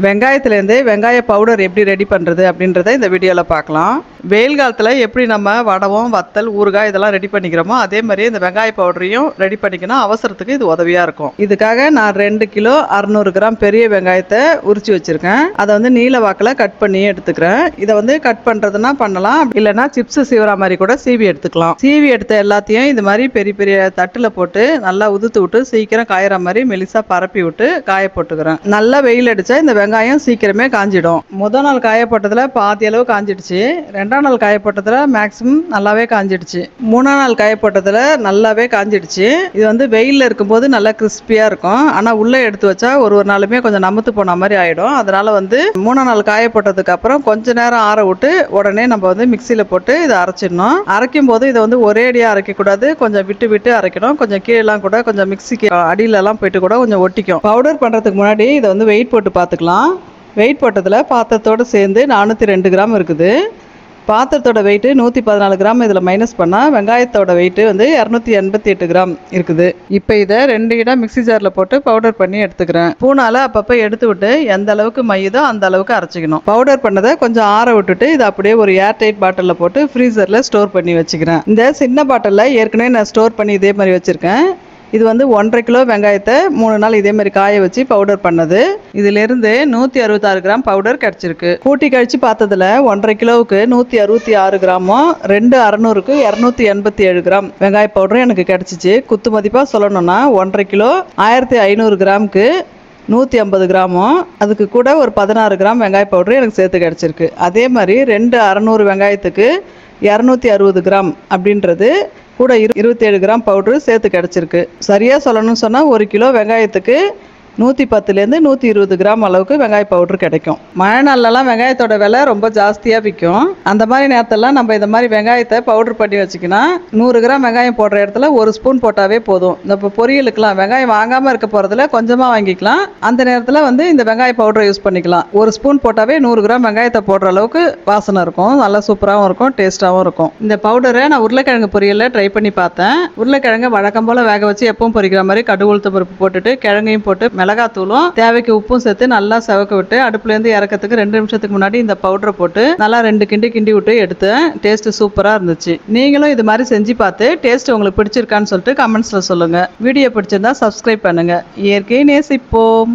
வெங்காயத்துலேருந்து வெங்காய பவுடர் எப்படி ரெடி பண்ணுறது அப்படின்றத இந்த வீடியோவில் பார்க்கலாம். வெயில் காலத்தில் எப்படி நம்ம வடகம், வத்தல், ஊறுகாய் இதெல்லாம் ரெடி பண்ணிக்கிறோமோ அதே மாதிரி இந்த வெங்காய பவுடரையும் ரெடி பண்ணிக்கணும். அவசரத்துக்கு இது உதவியாக இருக்கும். இதுக்காக நான் 2 கிலோ 600 கிராம் பெரிய வெங்காயத்தை உரிச்சு வச்சுருக்கேன். அதை வந்து நீல வாக்கில் கட் பண்ணி எடுத்துக்கிறேன். இதை வந்து கட் பண்ணுறதுனா பண்ணலாம், இல்லைன்னா சிப்ஸ் சீவுற மாதிரி கூட சீவி எடுத்துக்கலாம். சீவி எடுத்த எல்லாத்தையும் இது மாதிரி பெரிய பெரிய தட்டில் போட்டு நல்லா உதுத்து விட்டு சீக்கிரம் காயிற மாதிரி மெலிசா பரப்பி விட்டு காய போட்டுக்கிறேன். நல்லா வெயில் அடித்தா இந்த வெங்காயம் சீக்கிரமே காஞ்சிடும். முதல் நாள் காய போட்டதில் பாதி அளவு காஞ்சிடுச்சு. 2ஆம் நாள் காய போட்டதில் மேக்ஸிமம் நல்லாவே காஞ்சிடுச்சு. 3ஆம் நாள் காய போட்டதில் நல்லாவே காஞ்சிடுச்சு. இது வந்து வெயிலில் இருக்கும்போது நல்லா கிறிஸ்பியாக இருக்கும். ஆனால் உள்ளே எடுத்து வச்சா ஒரு நாளுமே கொஞ்சம் நமுத்து போன மாதிரி ஆகிடும். அதனால் வந்து 3ஆம் நாள் காய போட்டதுக்கு அப்புறம் கொஞ்ச நேரம் ஆற விட்டு உடனே நம்ம வந்து மிக்சியில் போட்டு இதை அரைச்சிடணும். அரைக்கும் போது இதை வந்து ஒரே அடியாக அரைக்கக்கூடாது, கொஞ்சம் விட்டு விட்டு அரைக்கணும். கொஞ்சம் கீழெல்லாம் கூட கொஞ்சம் மிக்சிக்கு அடியிலலாம் போயிட்டு கூட கொஞ்சம் ஒட்டிக்கும். பவுடர் பண்ணுறதுக்கு முன்னாடி இதை வந்து வெயிட் போட்டு பார்த்துக்கலாம். வெயிட் போட்டதில் பாத்திரத்தோடு சேர்ந்து 402 கிராம் இருக்குது. பாத்திரத்தோட வெயிட்டு 114 கிராம். இதில் மைனஸ் பண்ணால் வெங்காயத்தோட வெயிட்டு வந்து 288 கிராம் இருக்குது. இப்போ இதை 2 இடம் மிக்சி ஜாரில் போட்டு பவுடர் பண்ணி எடுத்துக்கிறேன். ஸ்பூனால் அப்பப்போ எடுத்து விட்டு எந்த அளவுக்கு மையுதோ அந்த அளவுக்கு அரைச்சிக்கணும். பவுடர் பண்ணதை கொஞ்சம் ஆற விட்டுட்டு இதை அப்படியே ஒரு ஏர்டைட் பாட்டிலில் போட்டு ஃப்ரீசரில் ஸ்டோர் பண்ணி வச்சுக்கிறேன். இந்த சின்ன பாட்டிலில் ஏற்கனவே நான் ஸ்டோர் பண்ணி இதே மாதிரி வச்சுருக்கேன். இது வந்து 1.5 கிலோ வெங்காயத்தை 3 நாள் இதே மாதிரி காய வச்சு பவுடர் பண்ணது. இதிலிருந்து 166 கிராம் பவுடர் கிடச்சிருக்கு. கூட்டி கழிச்சு பார்த்ததுல 1.5 கிலோவுக்கு 166 கிராமும் 600க்கு 287 கிராம் வெங்காய பவுடரும் எனக்கு கிடச்சிச்சு. குத்து மதிப்பாக சொல்லணும்னா 1.5 கிலோ 1500 கிராமுக்கு 150 கிராமும் அதுக்கு கூட ஒரு 16 கிராம் வெங்காய பவுடரும் எனக்கு சேர்த்து கிடச்சிருக்கு. அதே மாதிரி 600 வெங்காயத்துக்கு 260 கிராம் அப்படின்றது கூட 27 கிராம் பவுடரு சேர்த்து கிடச்சிருக்கு. சரியாக சொல்லணும்னு சொன்னால் 1 கிலோ வெங்காயத்துக்கு 110லேருந்து 120 கிராம் அளவுக்கு வெங்காய பவுடர் கிடைக்கும். மழை நாள்லலாம் வெங்காயத்தோட விலை ரொம்ப ஜாஸ்தியாக விற்கும். அந்த மாதிரி நேரத்தெல்லாம் நம்ம இந்த மாதிரி வெங்காயத்தை பவுடர் பண்ணி வச்சுக்கினா 100 கிராம் வெங்காயம் போடுற இடத்துல 1 ஸ்பூன் போட்டாவே போதும். இந்த பொரியலுக்குலாம் வெங்காயம் வாங்காமல் இருக்க போகிறதுல கொஞ்சமாக வாங்கிக்கலாம். அந்த நேரத்தில் வந்து இந்த வெங்காய பவுடரை யூஸ் பண்ணிக்கலாம். 1 ஸ்பூன் போட்டாவே 100 கிராம் வெங்காயத்தை போடுற அளவுக்கு வாசனை இருக்கும். நல்லா சூப்பராகவும் இருக்கும், டேஸ்ட்டாகவும் இருக்கும். இந்த பவுடரை நான் உருளைக்கிழங்கு பொரியலில் ட்ரை பண்ணி பார்த்தேன். உருளைக்கிழங்கு வழக்கம் போல் வேக வச்சு எப்பவும் பொரிக்கிற மாதிரி கடுகு உளுத்தம் பருப்பு போட்டுட்டு கிழங்கையும் போட்டு மிளகாத்தூளும் தேவைக்கு உப்பும் சேர்த்து நல்லா செவக்க விட்டு அடுப்புலேருந்து இறக்கிறதுக்கு 2 நிமிஷத்துக்கு முன்னாடி இந்த பவுடரை போட்டு நல்லா 2 கிண்டி விட்டு எடுத்தேன். டேஸ்ட் சூப்பராக இருந்துச்சு. நீங்களும் இது மாதிரி செஞ்சு பார்த்து டேஸ்ட் உங்களுக்கு பிடிச்சிருக்கான்னு சொல்லிட்டு கமெண்ட்ஸில் சொல்லுங்கள். வீடியோ பிடிச்சிருந்தா சப்ஸ்கிரைப் பண்ணுங்கள். இயற்கையை நேசிப்போம்.